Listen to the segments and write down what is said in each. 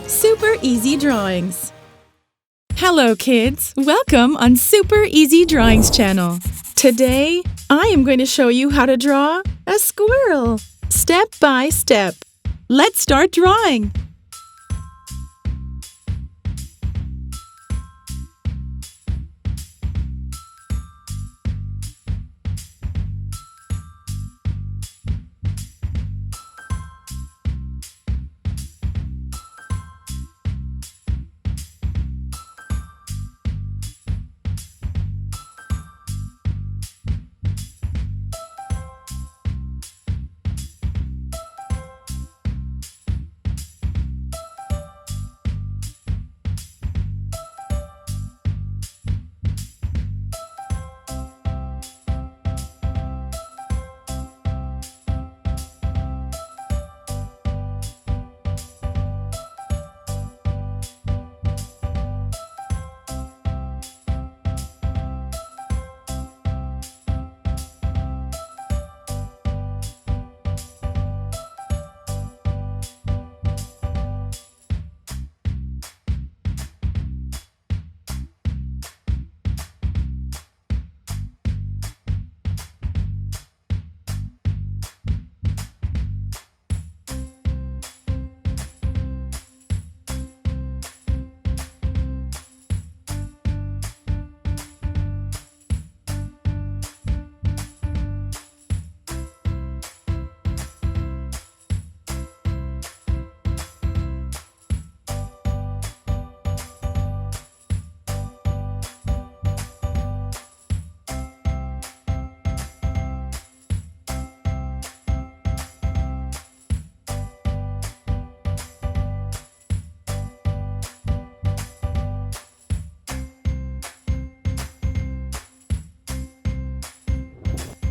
Super Easy Drawings. Hello kids, welcome on Super Easy Drawings channel. Today, I am going to show you how to draw a squirrel, step by step. Let's start drawing.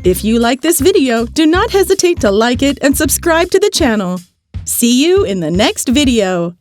If you like this video, do not hesitate to like it and subscribe to the channel. See you in the next video.